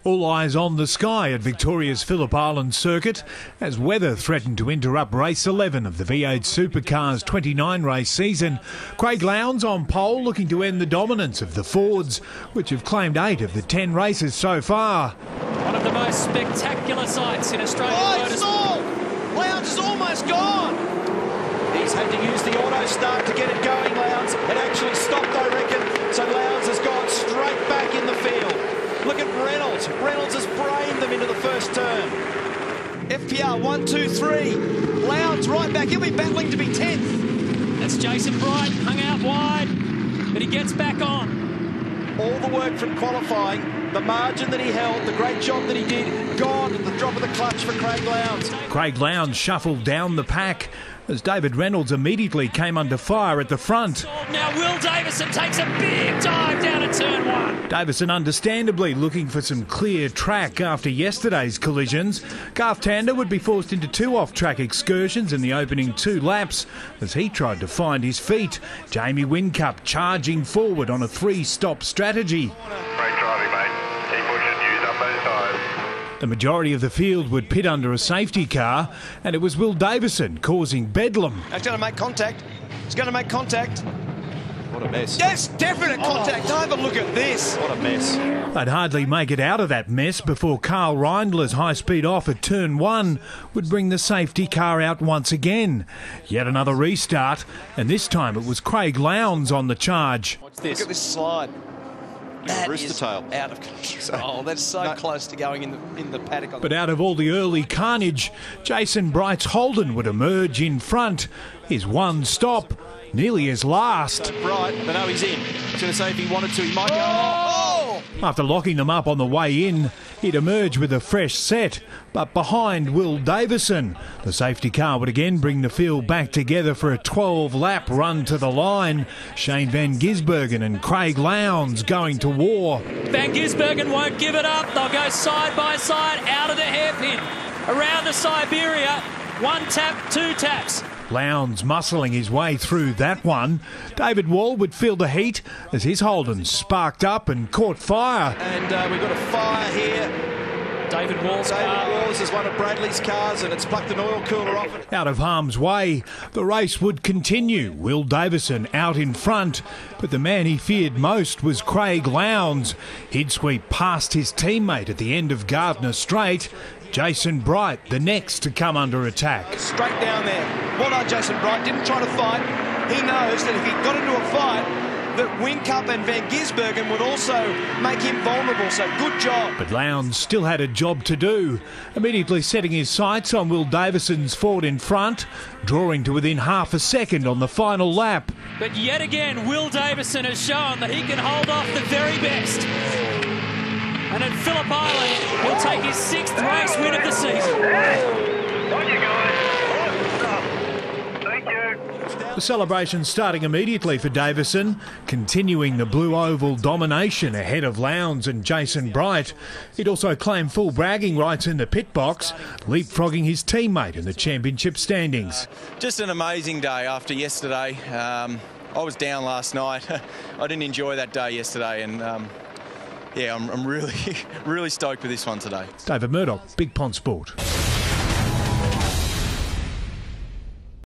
All eyes on the sky at Victoria's Phillip Island circuit as weather threatened to interrupt race 11 of the V8 Supercars 29 race season. Craig Lowndes on pole, looking to end the dominance of the Fords, which have claimed 8 of the 10 races so far. One of the most spectacular sights in Australian motorsport. Lowndes is almost gone. He's had to use the auto start to get it going, Lowndes. It actually stopped, I reckon, so Lowndes has gone straight back in the field. Look at Reynolds. Reynolds has brained them into the first turn. FPR 1, 2, 3. Lowndes right back. He'll be battling to be 10th. That's Jason Bright, hung out wide, but he gets back on. All the work from qualifying, the margin that he held, the great job that he did, gone at the drop of the clutch for Craig Lowndes. Craig Lowndes shuffled down the pack as David Reynolds immediately came under fire at the front. Now Will Davison takes a big dive down at turn 1. Davison understandably looking for some clear track after yesterday's collisions. Garth Tander would be forced into 2 off-track excursions in the opening 2 laps as he tried to find his feet. Jamie Whincup charging forward on a 3-stop strategy. Great driving, mate. Keep pushing. Use up those tyres. The majority of the field would pit under a safety car, and it was Will Davison causing bedlam. He's going to make contact. He's going to make contact. What a mess. Yes, definite contact. Have a look at this. What a mess. They'd hardly make it out of that mess before Carl Reindler's high-speed off at turn 1 would bring the safety car out once again. Yet another restart, and this time it was Craig Lowndes on the charge. What's this? Look at this slide. That is out of control. That's so close to going in the paddock. But out of all the early carnage, Jason Bright's Holden would emerge in front. His one stop, nearly his last. Bright, but no, he's in. He's going to say if he wanted to, he might go. Oh! After locking them up on the way in, he'd emerge with a fresh set, but behind Will Davison. The safety car would again bring the field back together for a 12-lap run to the line. Shane Van Gisbergen and Craig Lowndes going to war. Van Gisbergen won't give it up. They'll go side by side out of the hairpin. Around the Siberia, 1 tap, 2 taps. Lowndes muscling his way through that one. David Wall would feel the heat as his Holden sparked up and caught fire. And we've got a fire here. David Wall's is one of Bradley's cars, and it's plucked an oil cooler off it. Out of harm's way, the race would continue. Will Davison out in front, but the man he feared most was Craig Lowndes. He'd sweep past his teammate at the end of Gardner Straight. Jason Bright, the next to come under attack. Straight down there. Well done, Jason Bright. Didn't try to fight. He knows that if he got into a fight, that Whincup and Van Gisbergen would also make him vulnerable, so good job. But Lowndes still had a job to do, immediately setting his sights on Will Davison's Ford in front, drawing to within half a second on the final lap. But yet again, Will Davison has shown that he can hold off the very best. And at Phillip Island, he'll take his 6th race win of the season. On you guys. Thank you. The celebration starting immediately for Davison, continuing the blue oval domination ahead of Lowndes and Jason Bright. He'd also claimed full bragging rights in the pit box, leapfrogging his teammate in the championship standings. Just an amazing day after yesterday. I was down last night. I didn't enjoy that day yesterday, and yeah, I'm really, really stoked with this one today. David Murdoch, Big Pond Sport.